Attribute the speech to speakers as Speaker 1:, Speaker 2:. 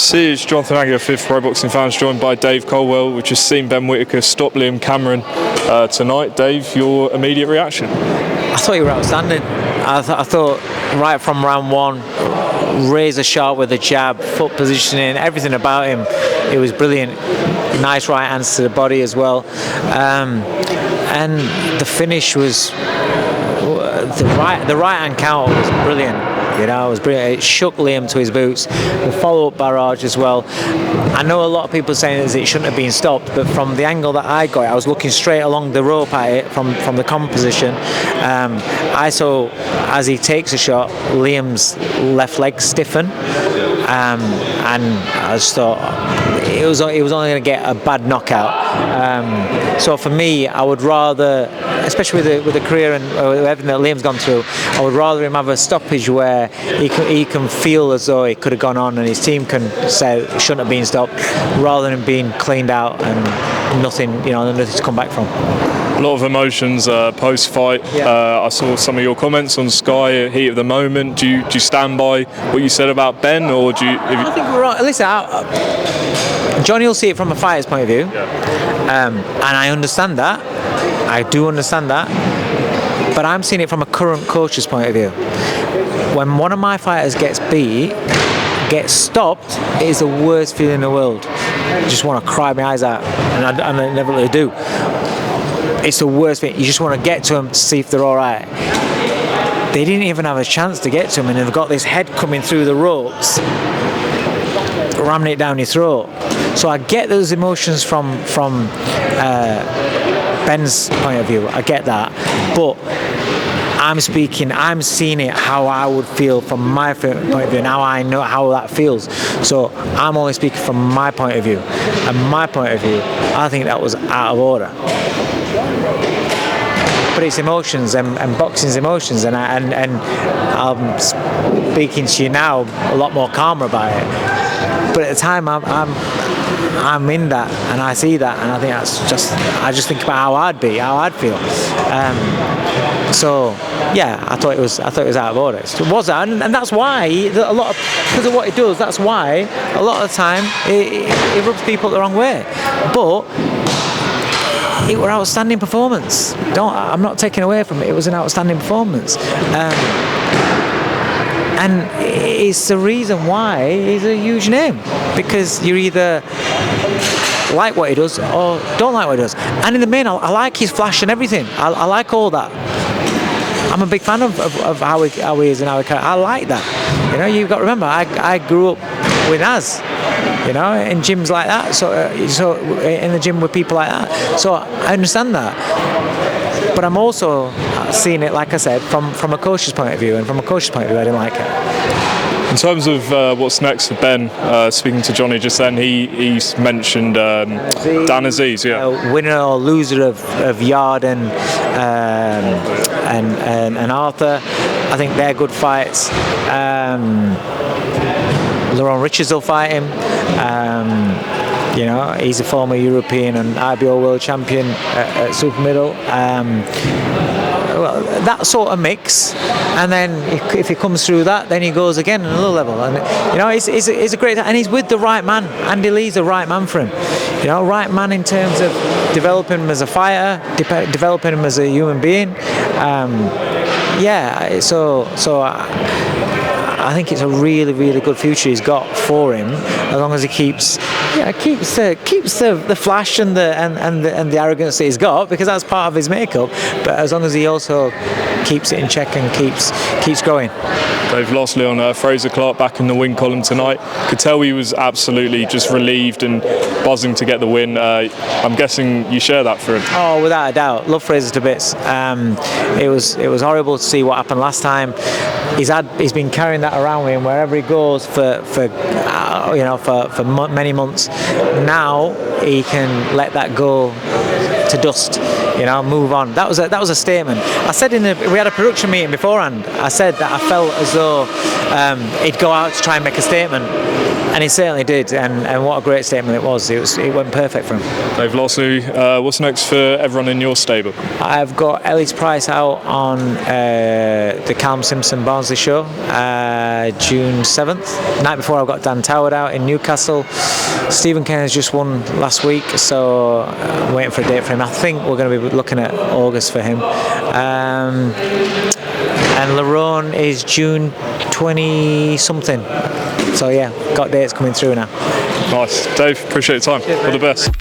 Speaker 1: This is Jonathan Agger, 5th Pro Boxing Fans, joined by Dave Coldwell. We've just seen Ben Whittaker stop Liam Cameron tonight. Dave, your immediate reaction?
Speaker 2: I thought you were outstanding. I thought right from round one, razor sharp with the jab, foot positioning, everything about him, it was brilliant. Nice right hands to the body as well. And the finish was, the right hand counter was brilliant. You know, it was brilliant. It shook Liam to his boots. The follow-up barrage as well. I know a lot of people saying that it shouldn't have been stopped, but from the angle that I got, I was looking straight along the rope at it from the composition. I saw, as he takes a shot, Liam's left leg stiffen, and I just thought it was only going to get a bad knockout. So for me, I would rather, especially with the career and everything that Liam's gone through, I would rather him have a stoppage where he can feel as though it could have gone on and his team can say it shouldn't have been stopped, rather than being cleaned out and nothing to come back from.
Speaker 1: A lot of emotions post-fight. Yeah. I saw some of your comments on Sky, heat of the moment. Do you stand by what you said about Ben, or do you?
Speaker 2: I think we're right. Listen, Johnny will see it from a fighter's point of view, and I understand that. I do understand that, but I'm seeing it from a current coach's point of view. When one of my fighters gets beat, gets stopped, it is the worst feeling in the world. I just want to cry my eyes out, and I never really do. It's the worst thing. You just want to get to them to see if they're all right. They didn't even have a chance to get to him, and they've got this head coming through the ropes, ramming it down your throat. So I get those emotions from Ben's point of view. I get that, but I'm seeing it how I would feel from my point of view. Now I know how that feels. So I'm only speaking from my point of view. And my point of view, I think that was out of order. But it's emotions and boxing's emotions, and I'm speaking to you now a lot more calmer about it. But at the time, I'm in that, and I see that, and I think I just think about how I'd feel. So yeah, I thought it was out of order. It was, and that's why because of what it does. That's why a lot of the time it rubs people the wrong way. But it was an outstanding performance. I'm not taking away from it. It was an outstanding performance. And it's the reason why he's a huge name, because you're either like what he does or don't like what he does. And in the main, I like his flash and everything. I like all that. I'm a big fan of how he is and how he can. I like that. You know, you've got to remember, I grew up with Naz. You know, in gyms like that. So in the gym with people like that. So I understand that. But I'm also seeing it, like I said, from a coach's point of view, and from a coach's point of view, I didn't like it.
Speaker 1: In terms of what's next for Ben, speaking to Johnny just then, he's mentioned Dan Aziz,
Speaker 2: winner or loser of Yard and Arthur. I think they're good fights. Laurent Richards will fight him. You know, he's a former European and IBO world champion at super middle. Well, that sort of mix, and then if he comes through that, then he goes again at another level. And you know, he's a great, and he's with the right man. Andy Lee's the right man for him. You know, right man in terms of developing him as a fighter, developing him as a human being. I think it's a really, really good future he's got for him, as long as he keeps the flash and the arrogance that he's got, because that's part of his makeup. But as long as he also keeps it in check and keeps going.
Speaker 1: Dave, lastly on Fraser Clarke back in the win column tonight. Could tell he was absolutely just relieved and buzzing to get the win. I'm guessing you share that for him.
Speaker 2: Oh, without a doubt. Love Fraser to bits. It was horrible to see what happened last time. He's been carrying that around with him wherever he goes for many months. Now he can let that go to dust. You know, move on. That was a statement. I said we had a production meeting beforehand. I said that I felt as though he'd go out to try and make a statement, And he certainly did, and what a great statement it was. It went perfect for him.
Speaker 1: Dave Lawson, what's next for everyone in your stable?
Speaker 2: I've got Ellis Price out on the Callum Simpson-Barnsley show, June 7th. Night before, I've got Dan Toward out in Newcastle. Stephen Kenner's just won last week, so I'm waiting for a date for him. I think we're going to be looking at August for him. And Lerone is June 20-something. So yeah, got dates coming through now.
Speaker 1: Nice. Dave, appreciate your time.
Speaker 2: Cheers,
Speaker 1: all the best.